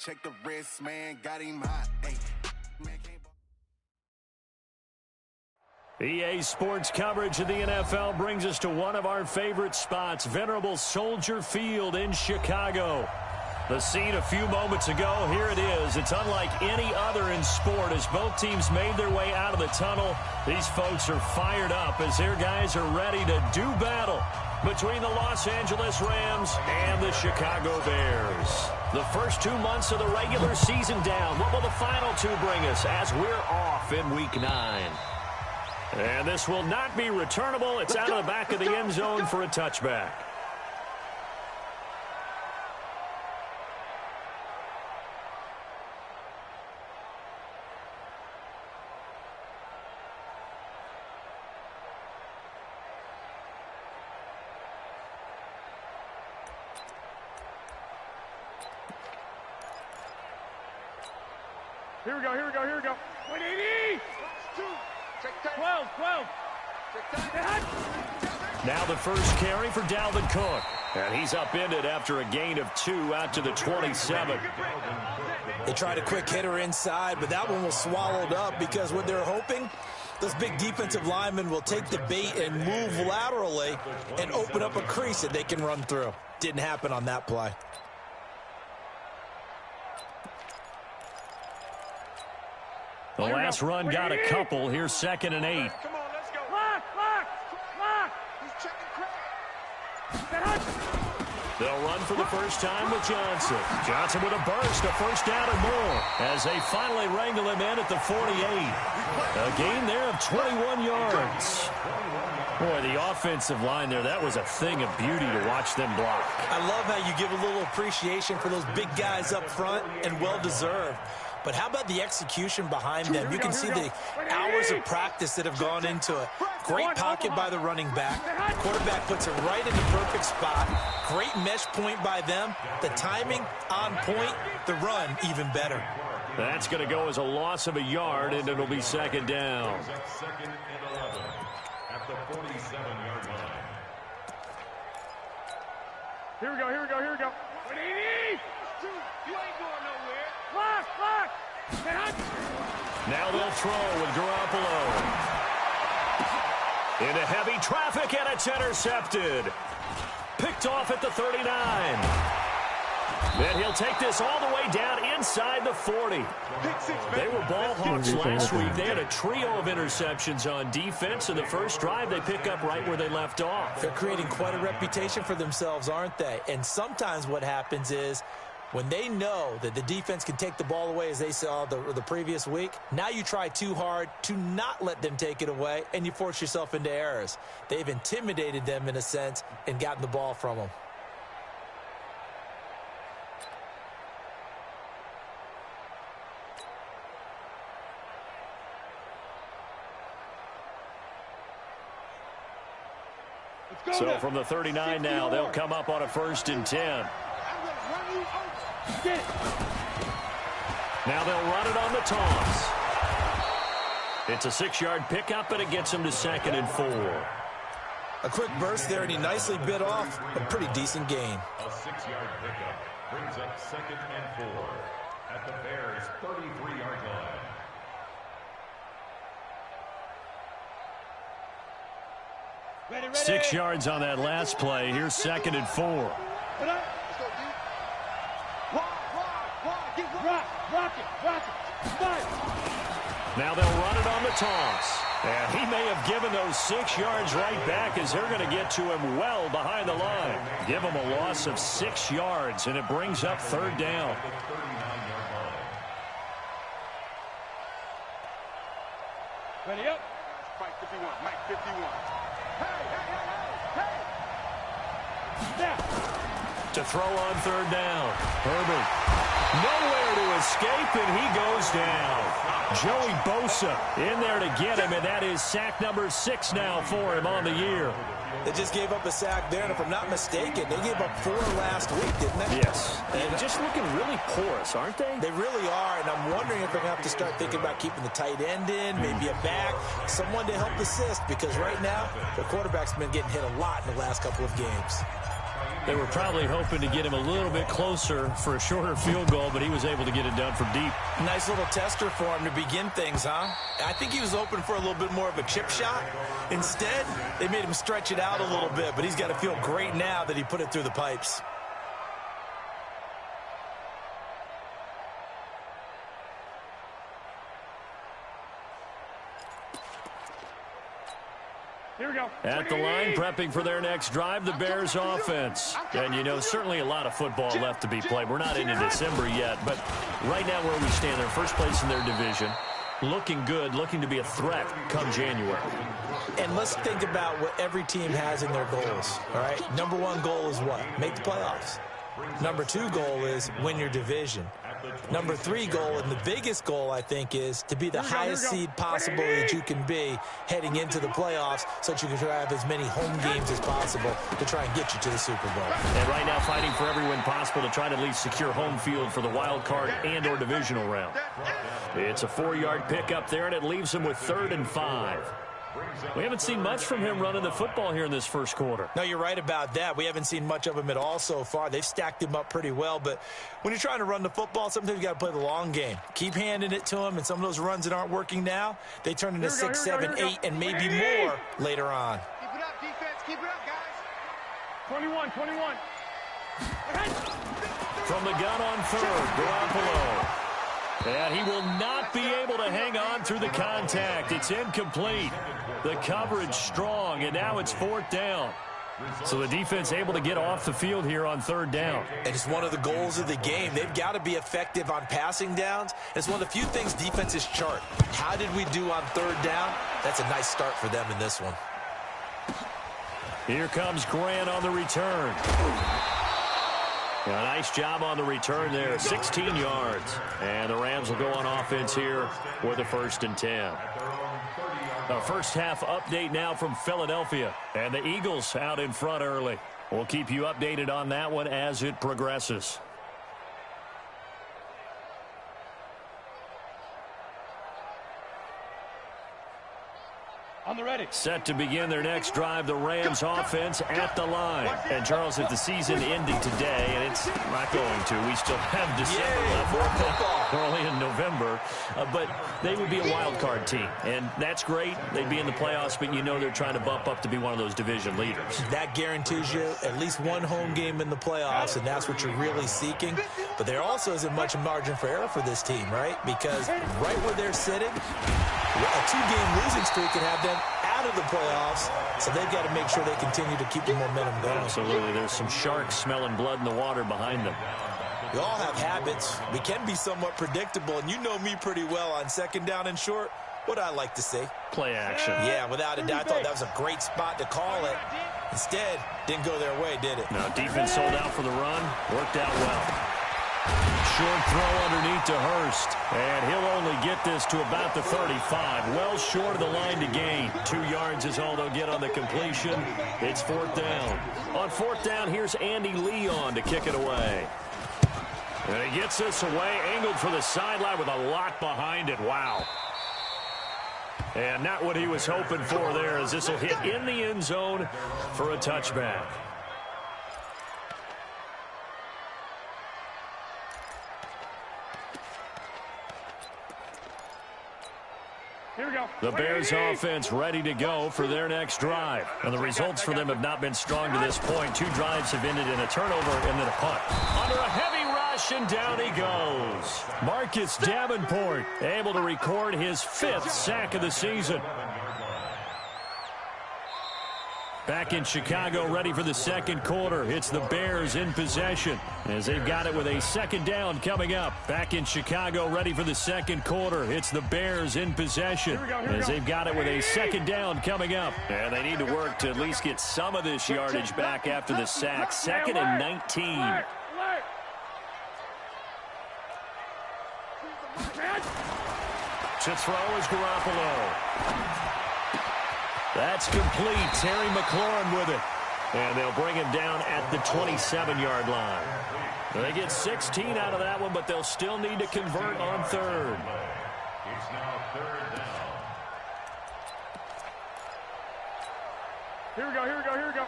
check the wrist, man, got him hot. Hey, man, EA Sports coverage of the NFL brings us to one of our favorite spots, venerable Soldier Field in Chicago. The scene a few moments ago, here it is. It's unlike any other in sport as both teams made their way out of the tunnel. These folks are fired up as their guys are ready to do battle between the Los Angeles Rams and the Chicago Bears. The first 2 months of the regular season down. What will the final two bring us as we're off in Week 9? And this will not be returnable. It's out of the back of the end zone for a touchback. Here we go, here we go, here we go. 180! 12. Now the first carry for Dalvin Cook. And he's upended after a gain of 2 out to the 27. They tried a quick hitter inside, but that one was swallowed up because what they're hoping, those big defensive linemen will take the bait and move laterally and open up a crease that they can run through. Didn't happen on that play. The last run got a couple. Here's 2nd and 8. Come on, let's go. Lock! He's checking crack. They'll run for the first time with Johnson. Johnson with a burst, a first down or more as they finally wrangle him in at the 48. A gain there of 21 yards. Boy, the offensive line there, that was a thing of beauty to watch them block. I love how you give a little appreciation for those big guys up front, and well-deserved. But how about the execution behind them? You can see the hours of practice that have gone into it. Great pocket by the running back. Quarterback puts it right in the perfect spot. Great mesh point by them. The timing on point. The run even better. That's going to go as a loss of a yard, and it'll be 2nd down. Second and 11 at the 47-yard line. Here we go. 180! You ain't going nowhere. Lock! Now they'll throw with Garoppolo. Into heavy traffic, and it's intercepted. Picked off at the 39. Then he'll take this all the way down inside the 40. They were ball hawks last week. They had a trio of interceptions on defense. In the first drive, they pick up right where they left off. They're creating quite a reputation for themselves, aren't they? And sometimes what happens is when they know that the defense can take the ball away, as they saw the previous week, now you try too hard to not let them take it away, and you force yourself into errors. They've intimidated them in a sense and gotten the ball from them. So from the 39 now, they'll come up on a 1st and 10. Now they'll run it on the toss. It's a 6-yard pickup, and it gets him to 2nd and 4. A quick burst there, and he nicely bit off a pretty decent gain. A 6-yard pickup brings up 2nd and 4 at the Bears' 33-yard line. Ready. 6 yards on that last play. Here's 2nd and 4. Rock it. Now they'll run it on the toss. And he may have given those 6 yards right back as they're going to get to him well behind the line. Give him a loss of 6 yards, and it brings up 3rd down. Ready up. Fight 51. Mike 51. Hey. Now. To throw on 3rd down. Herbert. Nowhere to escape, and he goes down. Joey Bosa in there to get him, and that is sack number 6 now for him on the year. They just gave up a sack there, and if I'm not mistaken, they gave up 4 last week, didn't they? Yes. And just looking really porous, aren't they? They really are, and I'm wondering if they're going to have to start thinking about keeping the tight end in, maybe a back, someone to help assist, because right now, the quarterback's been getting hit a lot in the last couple of games. They were probably hoping to get him a little bit closer for a shorter field goal, but he was able to get it done from deep. Nice little tester for him to begin things, huh? I think he was hoping for a little bit more of a chip shot. Instead, they made him stretch it out a little bit, but he's got to feel great now that he put it through the pipes. Here we go. At the line, prepping for their next drive, the Bears offense. And, you know, certainly a lot of football left to be played. We're not into December yet, but right now where we stand, they're first place in their division. Looking good, looking to be a threat come January. And let's think about what every team has in their goals, all right? Number one goal is what? Make the playoffs. Number two goal is win your division. Number three goal, and the biggest goal, I think, is to be the highest seed possible that you can be heading into the playoffs so that you can have as many home games as possible to try and get you to the Super Bowl. And right now fighting for every win possible to try to at least secure home field for the wild card and or divisional round. It's a 4-yard pickup there, and it leaves him with 3rd and 5. We haven't seen much from him running the football here in this first quarter. No, you're right about that. We haven't seen much of him at all so far. They've stacked him up pretty well, but when you're trying to run the football, sometimes you got to play the long game. Keep handing it to him, and some of those runs that aren't working now, they turn into 6, 7, 8, and maybe more later on. Keep it up, defense. Keep it up, guys. 21. From the gun on 3rd, Garoppolo. And he will not be able to hang on through the contact. It's incomplete. The coverage strong, and now it's 4th down. So the defense able to get off the field here on 3rd down. And it's one of the goals of the game. They've got to be effective on passing downs. It's one of the few things defenses chart. How did we do on 3rd down? That's a nice start for them in this one. Here comes Grant on the return. A nice job on the return there, 16 yards. And the Rams will go on offense here with a 1st and 10. A first half update now from Philadelphia. And the Eagles out in front early. We'll keep you updated on that one as it progresses. On the ready. Set to begin their next drive, the Rams offense at the line. And, Charles, if the season ended today, and it's not going to, we still have December left. We're only in November. But they would be a wild card team. And that's great. They'd be in the playoffs, but you know they're trying to bump up to be one of those division leaders. That guarantees you at least one home game in the playoffs, and that's what you're really seeking. But there also isn't much margin for error for this team, right? Because right where they're sitting, a 2-game losing streak can have them out of the playoffs, so they've got to make sure they continue to keep the momentum going. Absolutely. There's some sharks smelling blood in the water behind them. We all have habits. We can be somewhat predictable, and you know me pretty well on 2nd down and short. What I like to see. Play action. Yeah, without a doubt. I thought that was a great spot to call it. Instead, didn't go their way, did it? No, defense sold out for the run. Worked out well. Short throw underneath to Hurst. And he'll only get this to about the 35. Well short of the line to gain. 2 yards is all they'll get on the completion. It's 4th down. On 4th down, here's Andy Leon to kick it away. And he gets this away, angled for the sideline with a lot behind it. Wow. And not what he was hoping for there, as this will hit in the end zone for a touchback. Here we go. The Bears offense ready to go for their next drive. And the results for them have not been strong to this point. 2 drives have ended in a turnover and then a punt. Under a heavy rush, and down he goes. Marcus Davenport able to record his 5th sack of the season. Back in Chicago, ready for the 2nd quarter. It's the Bears in possession as they've got it with a 2nd down coming up. Back in Chicago, ready for the 2nd quarter. It's the Bears in possession as they've got it with a 2nd down coming up. And they need to work to at least get some of this yardage back after the sack. 2nd and 19. To throw is Garoppolo. That's complete. Terry McLaurin with it. And they'll bring him down at the 27-yard line. They get 16 out of that one, but they'll still need to convert on 3rd. It's now 3rd down. Here we go.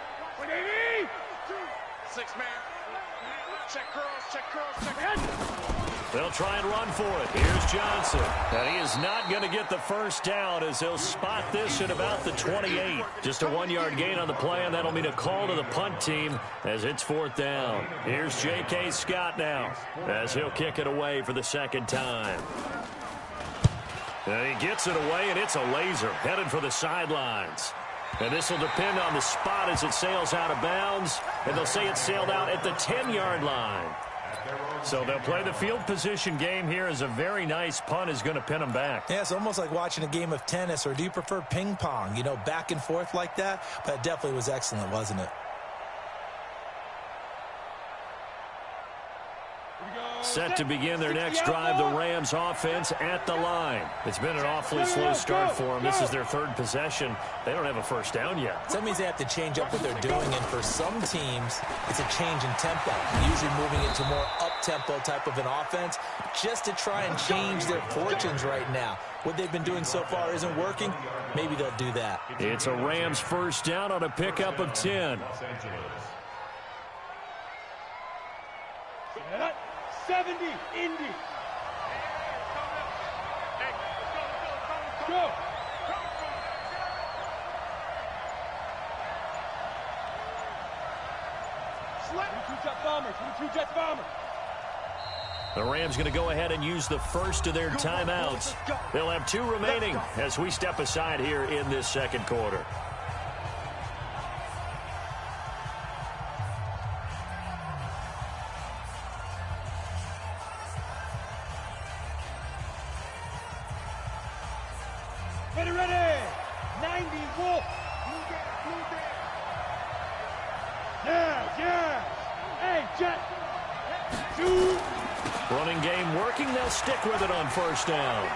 6-man. Check curls, check curls, check curls. They'll try and run for it. Here's Johnson. And he is not going to get the first down as they'll spot this at about the 28. Just a 1-yard gain on the play, and that'll mean a call to the punt team as it's 4th down. Here's J.K. Scott now as he'll kick it away for the second time. And he gets it away, and it's a laser headed for the sidelines. And this will depend on the spot as it sails out of bounds. And they'll say it sailed out at the 10-yard line. So they'll play the field position game here as a very nice punt is going to pin them back. Yeah, it's almost like watching a game of tennis, or do you prefer ping pong? You know, back and forth like that? But it definitely was excellent, wasn't it? Set to begin their next drive, the Rams offense at the line. It's been an awfully slow start for them. This is their 3rd possession. They don't have a first down yet. So that means they have to change up what they're doing, and for some teams, it's a change in tempo, usually moving into more up-tempo type of an offense just to try and change their fortunes right now. What they've been doing so far isn't working. Maybe they'll do that. It's a Rams first down on a pickup of 10. 70, Indy. Go. Two Jets bombers. The Rams going to go ahead and use the first of their timeouts. They'll have 2 remaining as we step aside here in this second quarter. Ready. 90, Wolf. Yeah. Hey, Jet. 2. Running game working. They'll stick with it on first down.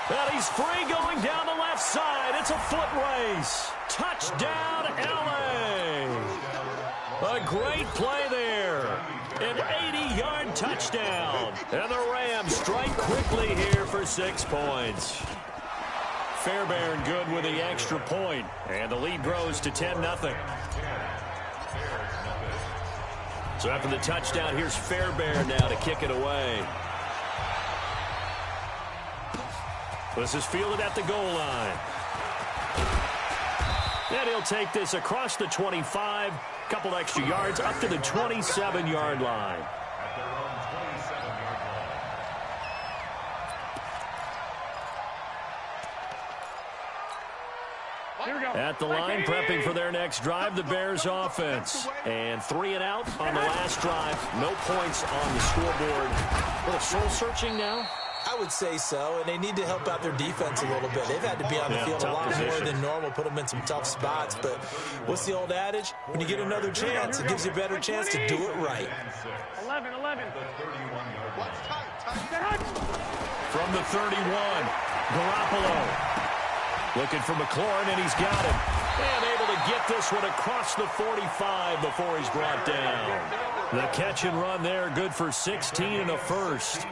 And he's free going down the left side. It's a foot race. Touchdown, L.A. A great play there. An 80-yard touchdown. And the Rams strike quickly here for 6 points. Fairbairn good with the extra point. And the lead grows to 10-0. So after the touchdown, here's Fairbairn now to kick it away. This is fielded at the goal line. And he'll take this across the 25. Couple extra yards up to the 27-yard line. At the line, prepping for their next drive, the Bears offense. And 3 and out on the last drive. No points on the scoreboard. A little soul-searching now? I would say so, and they need to help out their defense a little bit. They've had to be on the field a lot more than normal, put them in some tough spots. But what's the old adage? When you get another chance, it gives you a better chance to do it right. 11. From the 31, Garoppolo. Looking for McLaurin, and he's got him. And able to get this one across the 45 before he's brought down. The catch and run there, good for 16 and a first.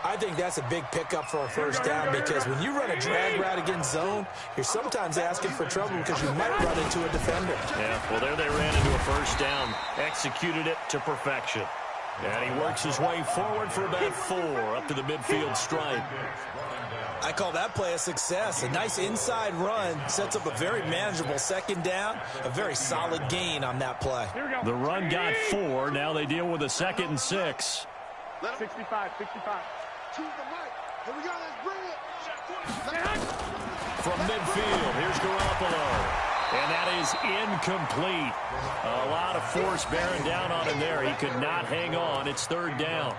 I think that's a big pickup for a first down, because when you run a drag route against zone, you're sometimes asking for trouble because you might run into a defender. Yeah, well, there they ran into a first down. Executed it to perfection. And he works his way forward for about 4 up to the midfield stripe. I call that play a success. A nice inside run sets up a very manageable second down. A very solid gain on that play. The run got 4. Now they deal with a 2nd and 6. 65. To the mic. Here we go. Let's bring it. From midfield, here's Garoppolo. And that is incomplete. A lot of force bearing down on him there. He could not hang on. It's 3rd down.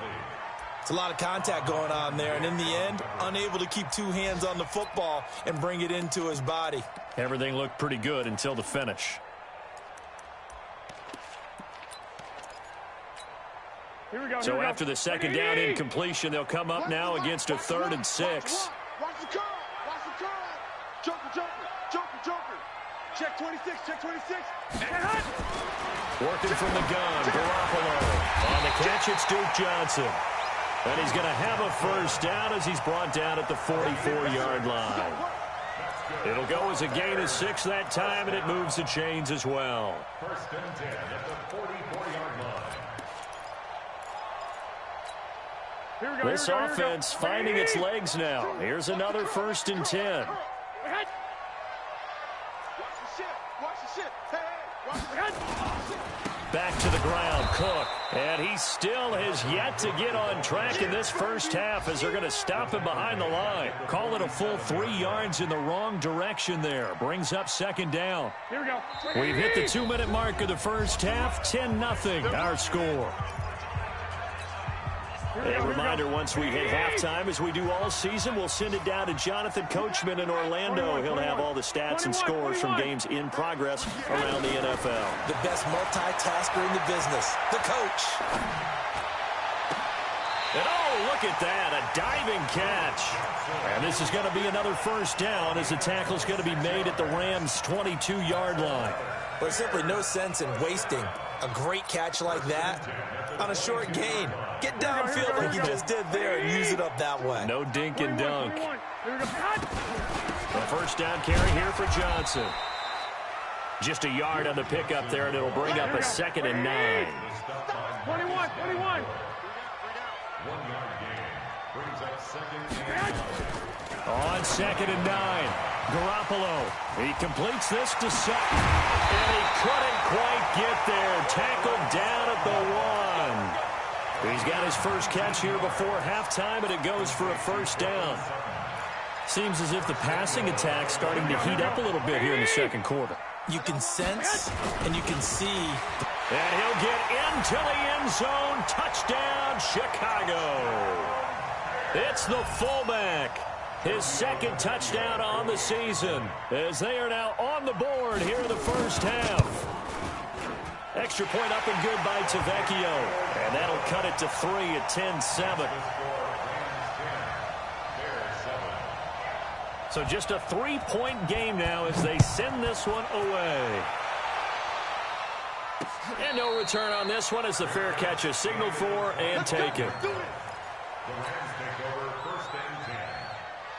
It's a lot of contact going on there, and in the end, unable to keep 2 hands on the football and bring it into his body. Everything looked pretty good until the finish. So after the second down incompletion, they'll come up now against a 3rd and 6. Watch the curve. Joker. Check 26. Working from the gun, Garoppolo. On the catch, it's Duke Johnson. And he's going to have a first down as he's brought down at the 44-yard line. It'll go as a gain of 6 that time, and it moves the chains as well. First and 10 at the 44-yard line. This offense finding its legs now. Here's another 1st and 10. Back to the ground, Cook. And he still has yet to get on track in this first half as they're going to stop him behind the line. Call it a full 3 yards in the wrong direction there. Brings up 2nd down. Here we go. We've hit the 2-minute mark of the first half. 10-0 our score. A reminder, once we hit halftime, as we do all season, we'll send it down to Jonathan Coachman in Orlando. He'll have all the stats and scores from games in progress around the NFL. The best multitasker in the business, the coach. And oh, look at that, a diving catch. And this is going to be another 1st down as the tackle's going to be made at the Rams' 22-yard line. There's simply no sense in wasting a great catch like that on a short gain. Get downfield like you just did there and use it up that way. No dink and dunk. A 1st down carry here for Johnson. Just a yard on the pickup there, and it'll bring up a 2nd and 9. 21. 1-yard gain. Brings up 2nd and 9. On 2nd and 9. Garoppolo. He completes this to Sutton. And he couldn't quite get there. Tackled down at the 1. He's got his first catch here before halftime, and it goes for a 1st down. Seems as if the passing attack's starting to heat up a little bit here in the 2nd quarter. You can sense and you can see. And he'll get into the end zone. Touchdown, Chicago. It's the fullback. His 2nd touchdown on the season as they are now on the board here in the first half. Extra point up and good by Tavecchio. And that'll cut it to 3 at 10-7. So just a 3-point game now as they send this one away. And no return on this one as the fair catch is signaled for and taken. The Rams take over 1st and 10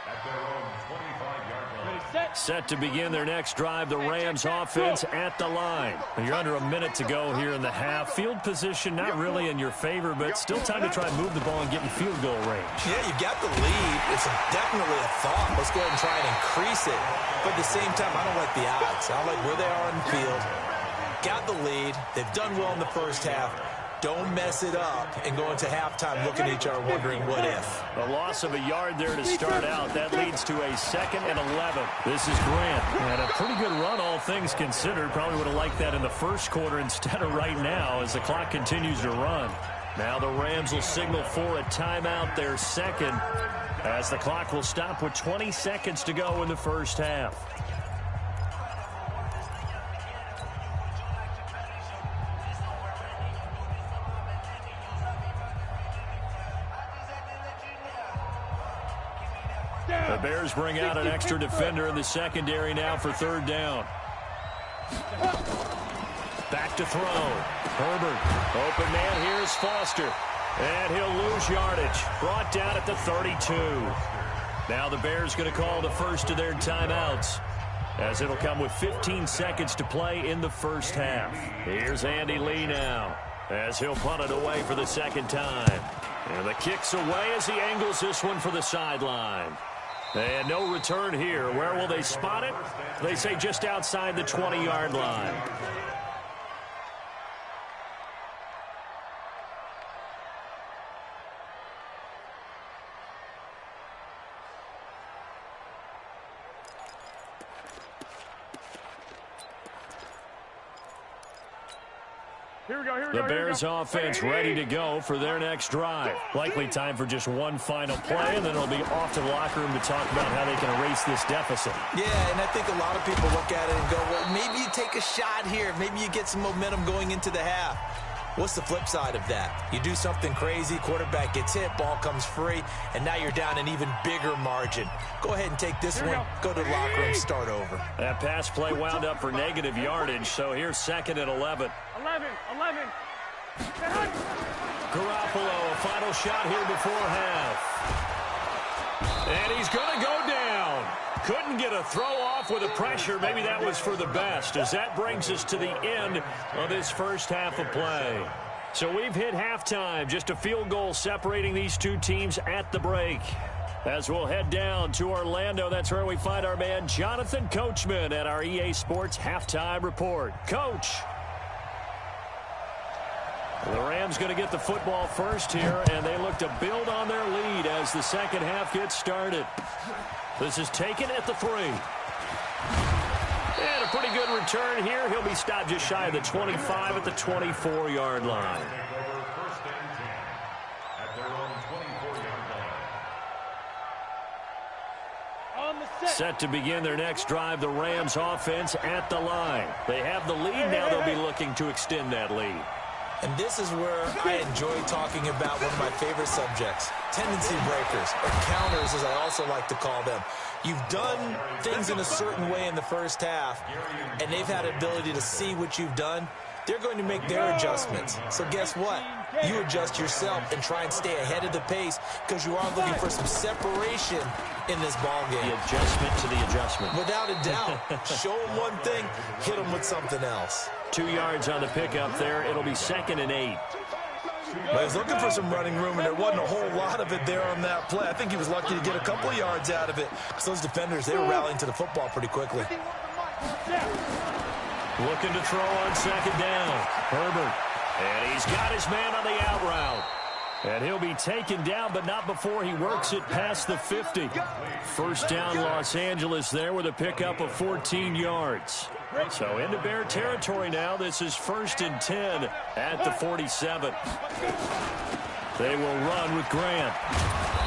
at their own 25-yard line. Set to begin their next drive, the Rams offense at the line. You're under a minute to go here in the half. Field position not really in your favor, but still time to try and move the ball and get in field goal range. Yeah, you got the lead. It's definitely a thought. Let's go ahead and try and increase it. But at the same time, I don't like the odds. I don't like where they are on the field. Got the lead. They've done well in the first half. Don't mess it up and go into halftime looking at each other wondering what if. A loss of a yard there to start out. That leads to a 2nd and 11. This is Grant. And a pretty good run, all things considered. Probably would have liked that in the first quarter instead of right now as the clock continues to run. Now the Rams will signal for a timeout, their 2nd, as the clock will stop with 20 seconds to go in the first half. The Bears bring out an extra defender in the secondary now for 3rd down. Back to throw. Herbert. Open man here is Foster. And he'll lose yardage. Brought down at the 32. Now the Bears going to call the first of their timeouts, as it'll come with 15 seconds to play in the first half. Here's Andy Lee now, as he'll punt it away for the 2nd time. And the kick's away as he angles this one for the sideline. And no return here. Where will they spot it? They say just outside the 20-yard line. The Bears offense ready to go for their next drive. Likely time for just one final play, and then it'll be off to the locker room to talk about how they can erase this deficit. Yeah, and I think a lot of people look at it and go, well, maybe you take a shot here. Maybe you get some momentum going into the half. What's the flip side of that? You do something crazy, quarterback gets hit, ball comes free, and now you're down an even bigger margin. Go ahead and take this one, go to the locker room, start over. That pass play wound up for negative yardage, so here's 2nd and 11. 11. Garoppolo, a final shot here before half. And he's going to go down. Couldn't get a throw off with the pressure. Maybe that was for the best, as that brings us to the end of this first half of play. So we've hit halftime. Just a field goal separating these two teams at the break. As we'll head down to Orlando, that's where we find our man Jonathan Coachman at our EA Sports Halftime Report. Coach. The Rams going to get the football first here, and they look to build on their lead as the second half gets started. This is taken at the 3. And a pretty good return here. He'll be stopped just shy of the 25 at the 24-yard line. Set to begin their next drive, the Rams offense at the line. They have the lead now. They'll be looking to extend that lead. And this is where I enjoy talking about one of my favorite subjects, tendency breakers, or counters as I also like to call them. You've done things in a certain way in the first half, and they've had an ability to see what you've done. They're going to make their adjustments. So guess what? You adjust yourself and try and stay ahead of the pace because you are looking for some separation in this ball game. The adjustment to the adjustment. Without a doubt. Show them one thing, hit them with something else. 2 yards on the pickup there. It'll be 2nd and 8. Well, he was looking for some running room, and there wasn't a whole lot of it there on that play. I think he was lucky to get a couple of yards out of it because those defenders, they were rallying to the football pretty quickly. Looking to throw on 2nd down. Herbert. And he's got his man on the out route. And he'll be taken down, but not before he works it past the 50. First down, Los Angeles there with a pickup of 14 yards. So into Bear territory now. This is 1st and 10 at the 47. They will run with Grant.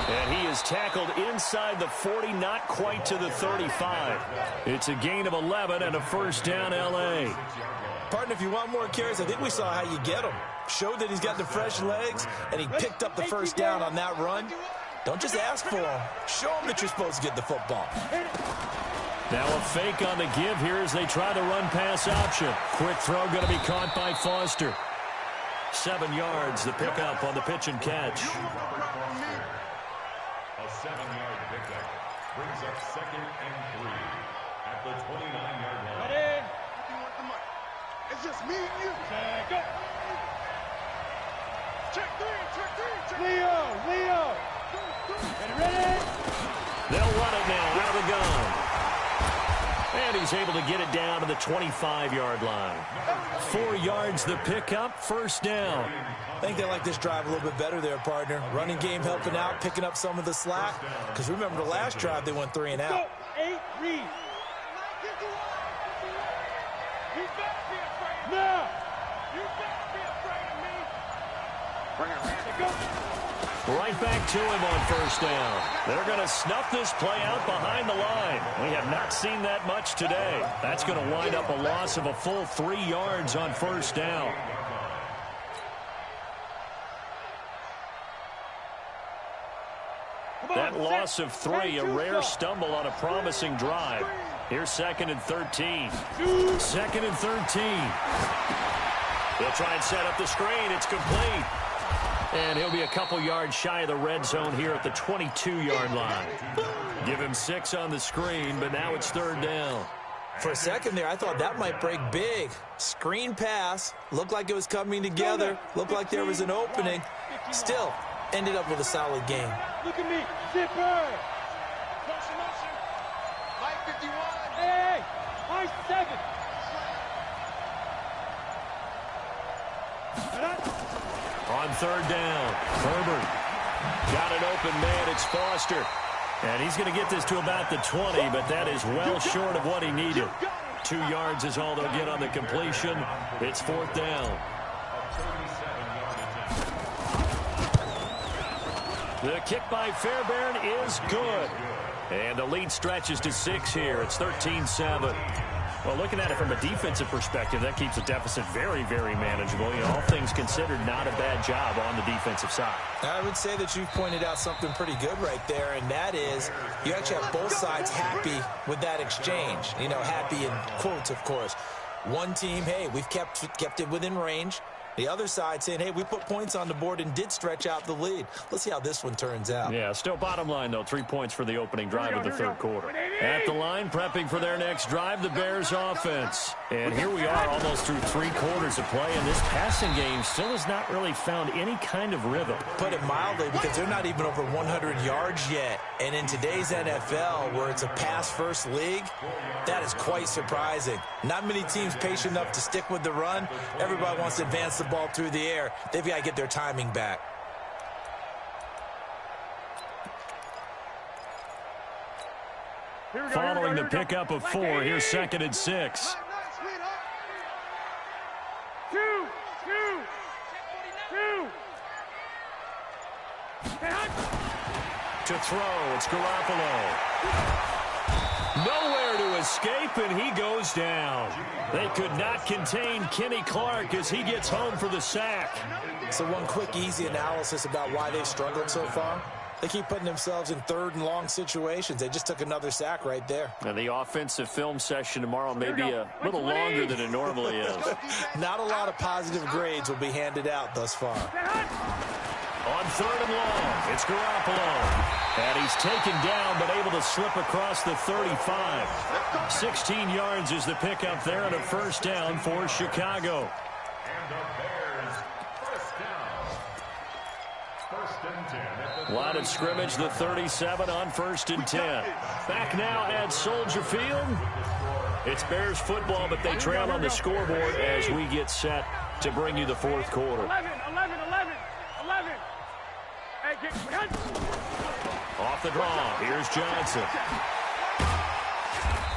And he is tackled inside the 40, not quite to the 35. It's a gain of 11 and a first down, L.A. Partner, if you want more carries, I think we saw how you get him. Showed that he's got the fresh legs, and he picked up the first down on that run. Don't just ask for him. Show him that you're supposed to get the football. Now a fake on the give here as they try the run-pass option. Quick throw going to be caught by Foster. 7 yards, the pickup on the pitch and catch. A 7-yard pickup brings up 2nd and 3 at the 29-yard line. Ready? It's just me and you. Go. Check 3, check 3, check. Leo. Ready? They'll run it now out of the gun. And he's able to get it down to the 25-yard line. 4 yards the pickup, first down. I think they like this drive a little bit better there, partner. Running game helping out, picking up some of the slack. Because remember the last drive, they went 3 and out. 8, read. You better be afraid. No. You better be afraid of me. Bring it, Randy. Go. Right back to him on first down. They're going to snuff this play out behind the line. We have not seen that much today. That's going to wind up a loss of a full 3 yards on first down. That loss of 3, a rare stumble on a promising drive. Here's 2nd and 13. 2nd and 13. They'll try and set up the screen. It's complete. And he'll be a couple yards shy of the red zone here at the 22-yard line. Give him 6 on the screen, but now it's 3rd down. For a second there, I thought that might break big. Screen pass. Looked like it was coming together. Looked like there was an opening. Still, ended up with a solid game. Look at me. Zipper. Motion. Mike 51. Hey, Mike 7. On 3rd down, Herbert got an open man. It's Foster. And he's going to get this to about the 20, but that is well short of what he needed. 2 yards is all they'll get on the completion. It's 4th down. The kick by Fairbairn is good. And the lead stretches to 6 here. It's 13-7. Well, looking at it from a defensive perspective, that keeps the deficit very, very manageable. You know, all things considered, not a bad job on the defensive side. I would say that you've pointed out something pretty good right there, and that is you actually have both sides happy with that exchange. You know, happy in quotes, of course. One team, hey, we've kept it within range. The other side saying, hey, we put points on the board and did stretch out the lead. Let's see how this one turns out. Yeah, still bottom line, though, 3 points for the opening drive of the third quarter. At the line, prepping for their next drive, the Bears offense. And here we are almost through 3 quarters of play, and this passing game still has not really found any kind of rhythm. Put it mildly, because they're not even over 100 yards yet. And in today's NFL, where it's a pass-first league, that is quite surprising. Not many teams patient enough to stick with the run. Everybody wants to advance the ball through the air. They've got to get their timing back. Following the pickup of 4, here's 2nd and 6. 2. To throw, it's Garoppolo. Nowhere to escape, and he goes down. They could not contain Kenny Clark as he gets home for the sack. So one quick, easy analysis about why they've struggled so far. They keep putting themselves in 3rd and long situations. They just took another sack right there. And the offensive film session tomorrow may be a little longer than it normally is. Not a lot of positive grades will be handed out thus far. On 3rd and long, it's Garoppolo. And he's taken down, but able to slip across the 35. 16 yards is the pickup there, and a 1st down for Chicago. And the Bears, 1st down. 1st and 10. Line of scrimmage, the 37 on 1st and 10. Back now at Soldier Field. It's Bears football, but they trail on the scoreboard as we get set to bring you the 4th quarter. 11. Hey, Off the draw, here's Johnson.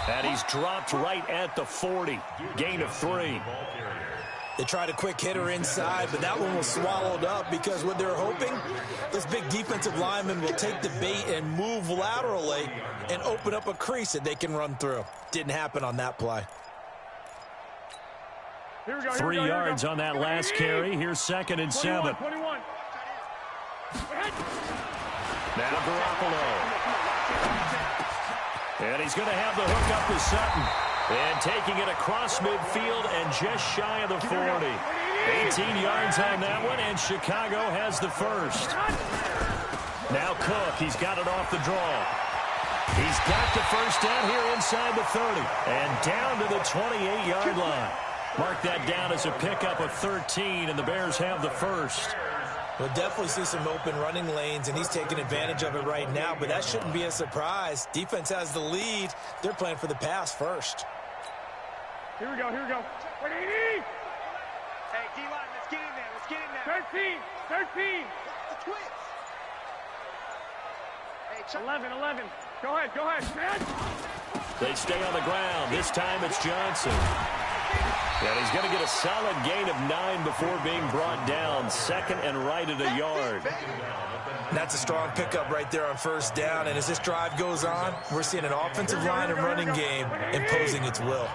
And he's dropped right at the 40. Gain of 3. They tried a quick hitter inside, but that one was swallowed up because what they're hoping, this big defensive lineman will take the bait and move laterally and open up a crease that they can run through. Didn't happen on that play. 3 yards on that last carry. Here's 2nd and 7. 21. Now Garoppolo. And he's going to have the hook up to Sutton. And taking it across midfield and just shy of the 40. 18 yards on that one, and Chicago has the 1st. Now Cook, he's got it off the draw. He's got the 1st down here inside the 30. And down to the 28-yard line. Mark that down as a pickup of 13, and the Bears have the 1st. We'll definitely see some open running lanes, and he's taking advantage of it right now, but that shouldn't be a surprise. Defense has the lead. They're playing for the pass first. Here we go. Hey, D-line, let's get in there. 13. The twins. Hey, 11. Go ahead. They stay on the ground. This time it's Johnson. And he's going to get a solid gain of 9 before being brought down. 2nd and right at a yard. That's a strong pickup right there on 1st down. And as this drive goes on, we're seeing an offensive line and running game imposing its will.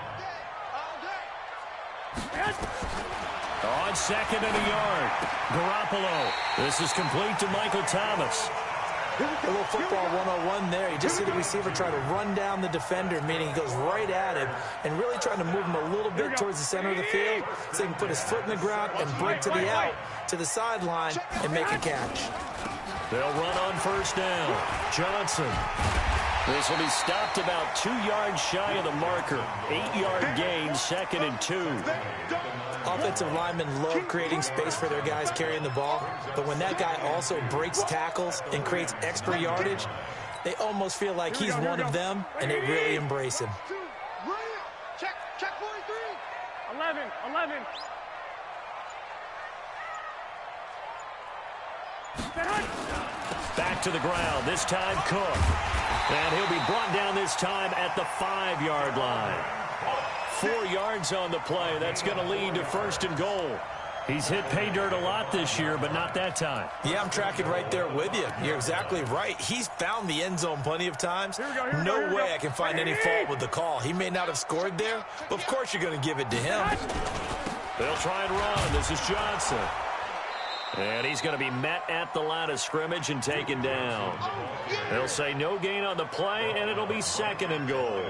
On 2nd and a yard. Garoppolo. This is complete to Michael Thomas. A little football 101 there. You just see the receiver try to run down the defender, meaning he goes right at him and really trying to move him a little bit towards the center of the field so he can put his foot in the ground and break to the out, to the sideline, and make a catch. They'll run on 1st down. Johnson. This will be stopped about 2 yards shy of the marker. 8-yard gain, 2nd and 2. Offensive linemen love creating space for their guys carrying the ball, but when that guy also breaks tackles and creates extra yardage, they almost feel like he's one of them, and they really embrace him. Check 43. 11. Back to the ground, this time Cook. And he'll be brought down this time at the 5-yard line. 4 yards on the play. That's going to lead to 1st and goal. He's hit pay dirt a lot this year, but not that time. Yeah, I'm tracking right there with you. You're exactly right. He's found the end zone plenty of times. No way I can find any fault with the call. He may not have scored there, but of course you're going to give it to him. They'll try and run. This is Johnson. And he's going to be met at the line of scrimmage and taken down. They'll say no gain on the play, and it'll be 2nd and goal.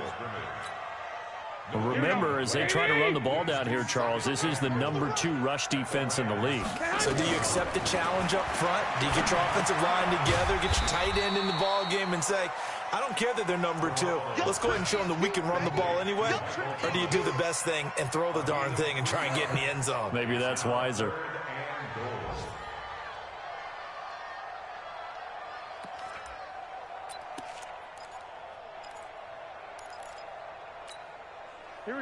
Remember, as they try to run the ball down here, Charles, this is the #2 rush defense in the league. So do you accept the challenge up front? Do you get your offensive line together, get your tight end in the ball game and say, I don't care that they're #2. Let's go ahead and show them that we can run the ball anyway? Or do you do the best thing and throw the darn thing and try and get in the end zone? Maybe that's wiser.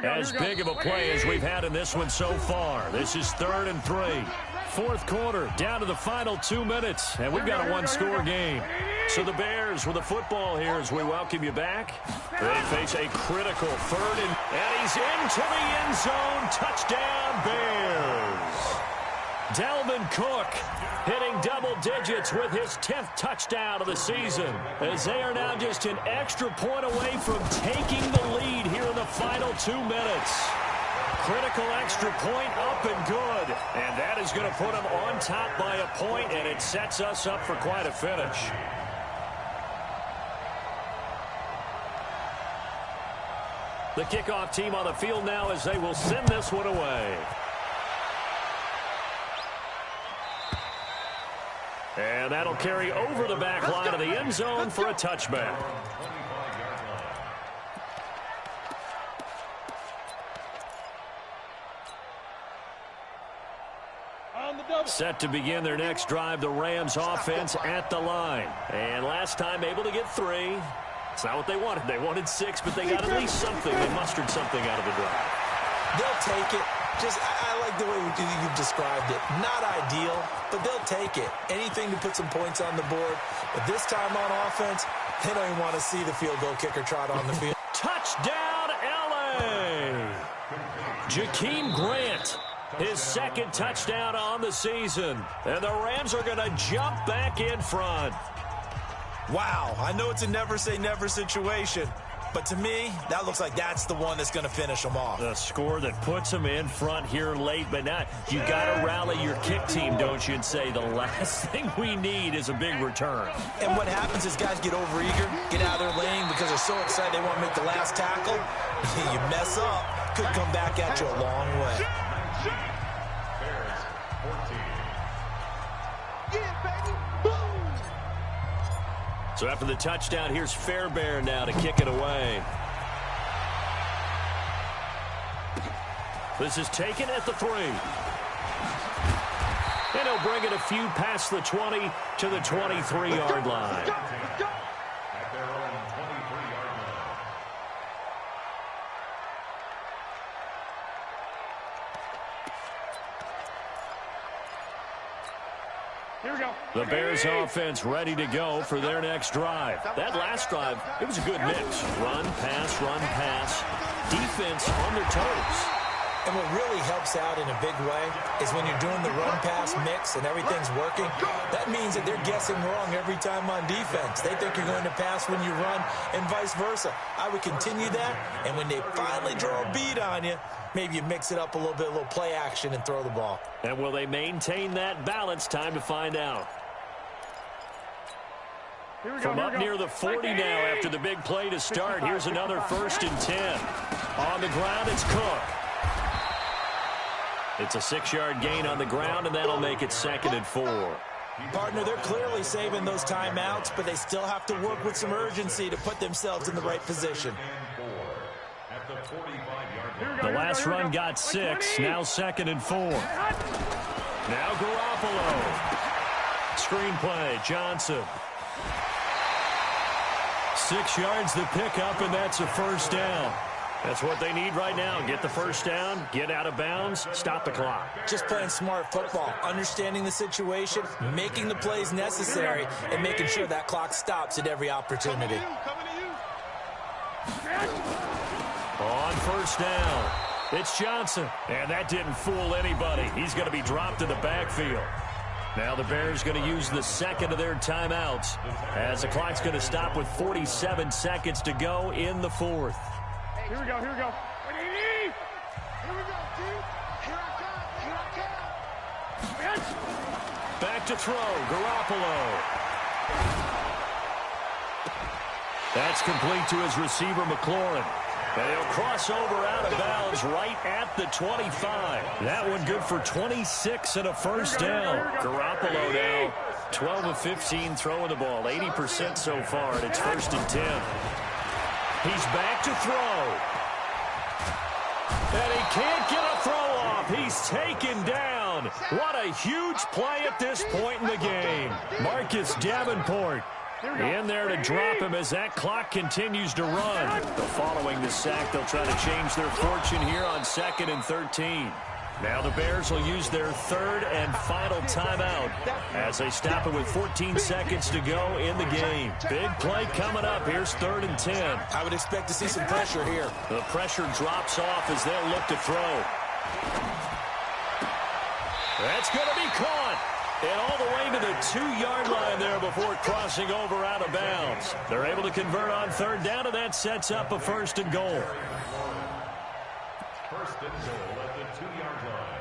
As big of a play as we've had in this one so far. This is 3rd and 3. Fourth quarter, down to the final 2 minutes, and we've got a one-score game. So the Bears with the football here as we welcome you back. They face a critical 3rd and he's into the end zone. Touchdown, Bears. Dalvin Cook hitting double digits with his 10th touchdown of the season, as they are now just an extra point away from taking the lead here in the final 2 minutes. Critical extra point up and good, and that is going to put them on top by a point, and it sets us up for quite a finish. The kickoff team on the field now as they will send this one away. And that'll carry over the back line of the end zone for a touchback. Set to begin their next drive, the Rams offense at the line. And last time able to get 3. It's not what they wanted. They wanted 6, but they got at least something. They mustered something out of the drive. They'll take it. I like the way you described it. Not ideal, but they'll take it. Anything to put some points on the board. But this time on offense, they don't even want to see the field goal kicker trot on the field. Touchdown, L.A. Jakeem Grant, his 2nd touchdown on the season. And the Rams are going to jump back in front. Wow, I know it's a never-say-never situation. But to me, that looks like that's the one that's going to finish them off. The score that puts them in front here late, but now you got to rally your kick team, don't you, and say the last thing we need is a big return. And what happens is guys get overeager, get out of their lane because they're so excited they want to make the last tackle. You mess up, could come back at you a long way. Bears 14. Yeah, baby. Boom. So after the touchdown, here's Fairbairn now to kick it away. This is taken at the 3. And he'll bring it a few past the 20 to the 23-yard line. At their own 23-yard line. Here we go. The Bears offense ready to go for their next drive. That last drive, it was a good mix. Run, pass, defense on their toes. And what really helps out in a big way is when you're doing the run-pass mix and everything's working, that means that they're guessing wrong every time on defense. They think you're going to pass when you run and vice versa. I would continue that, and when they finally draw a beat on you, maybe you mix it up a little bit, a little play action, and throw the ball. And will they maintain that balance? Time to find out. From up near the 40 now after the big play to start. Here's another 1st and 10. On the ground, it's Cook. It's a 6-yard gain on the ground, and that'll make it 2nd and 4. Partner, they're clearly saving those timeouts, but they still have to work with some urgency to put themselves in the right position. At the 45-yard line. The last run got 6, now 2nd and 4. Now Garoppolo. Screenplay, Johnson. 6 yards the pickup, and that's a 1st down. That's what they need right now. Get the 1st down, get out of bounds, stop the clock. Just playing smart football, understanding the situation, making the plays necessary, and making sure that clock stops at every opportunity. On 1st down, it's Johnson. And that didn't fool anybody. He's going to be dropped in the backfield. Now the Bears going to use the 2nd of their timeouts as the clock's going to stop with 47 seconds to go in the 4th. Here we go. Here we go, dude. Here I come. Back to throw, Garoppolo. That's complete to his receiver, McLaurin. And he'll cross over out of bounds right at the 25. That one good for 26 and a first down. Garoppolo now 12 of 15 throwing the ball, 80% so far, and it's 1st and 10. He's back to throw. And he can't get a throw off. He's taken down. What a huge play at this point in the game. Marcus Davenport in there to drop him as that clock continues to run. Following the sack, they'll try to change their fortune here on 2nd and 13. Now the Bears will use their 3rd and final timeout as they stop it with 14 seconds to go in the game. Big play coming up. Here's 3rd and 10. I would expect to see some pressure here. The pressure drops off as they'll look to throw. That's going to be caught. And all the way to the 2-yard line there before crossing over out of bounds. They're able to convert on 3rd down, and that sets up a 1st and goal. 1st and goal at the 2-yard line.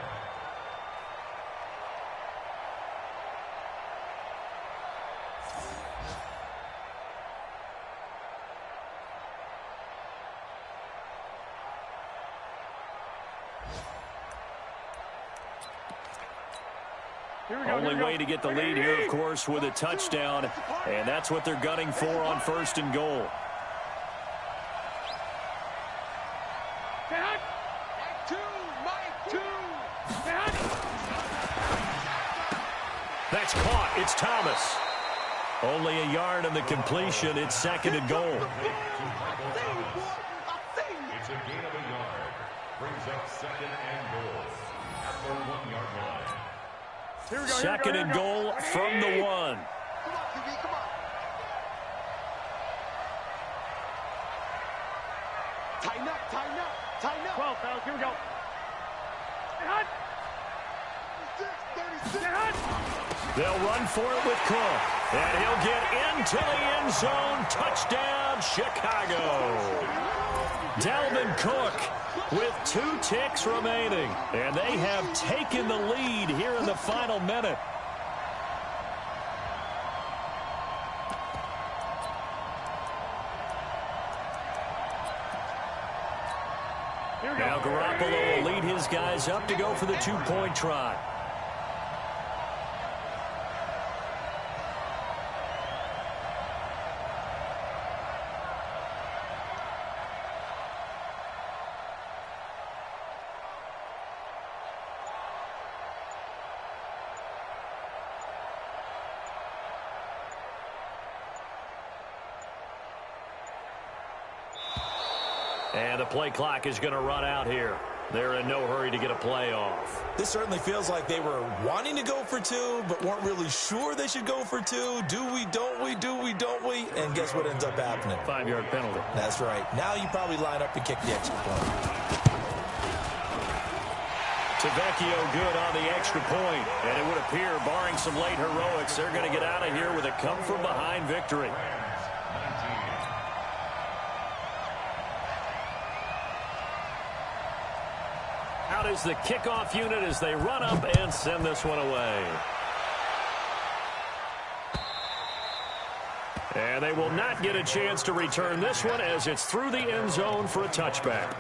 Only way to get the lead here, of course, with a touchdown, and that's what they're gunning for on 1st and goal. That's caught. It's Thomas. Only a yard on the completion. It's 2nd and goal. It's a gain of a yard. Brings up 2nd and goal at the 1-yard line. 2nd and goal from the 1. Come on, QB, come on. Tighten up, tighten up, tighten up. 12, fellas, here we go. They'll run for it with Cook. And he'll get into the end zone. Touchdown, Chicago. Dalvin Cook with 2 ticks remaining. And they have taken the lead here in the final minute. Now Garoppolo will lead his guys up to go for the 2-point try. And the play clock is going to run out here. They're in no hurry to get a play off. This certainly feels like they were wanting to go for 2, but weren't really sure they should go for 2. Do we, don't we, do we, don't we? And guess what ends up happening? 5-yard penalty. That's right. Now you probably line up and kick the extra point. Tavecchio good on the extra point. And it would appear, barring some late heroics, they're going to get out of here with a come-from-behind victory. Out is the kickoff unit as they run up and send this one away. And they will not get a chance to return this one as it's through the end zone for a touchback.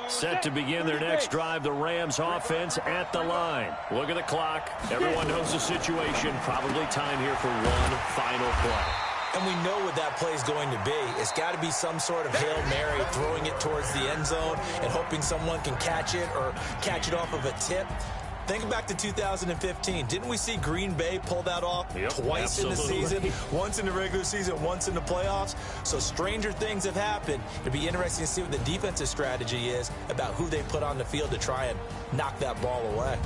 Set to begin their next drive, the Rams offense at the line. Look at the clock. Everyone knows the situation. Probably time here for one final play. And we know what that play is going to be. It's got to be some sort of Hail Mary, throwing it towards the end zone and hoping someone can catch it or catch it off of a tip. Think back to 2015. Didn't we see Green Bay pull that off twice in the season? Once in the regular season, once in the playoffs. So stranger things have happened. It'd be interesting to see what the defensive strategy is about who they put on the field to try and knock that ball away.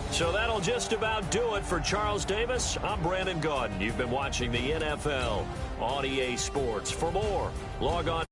So that'll just about do it for Charles Davis. I'm Brandon Gaudin. You've been watching the NFL on EA Sports. For more, log on.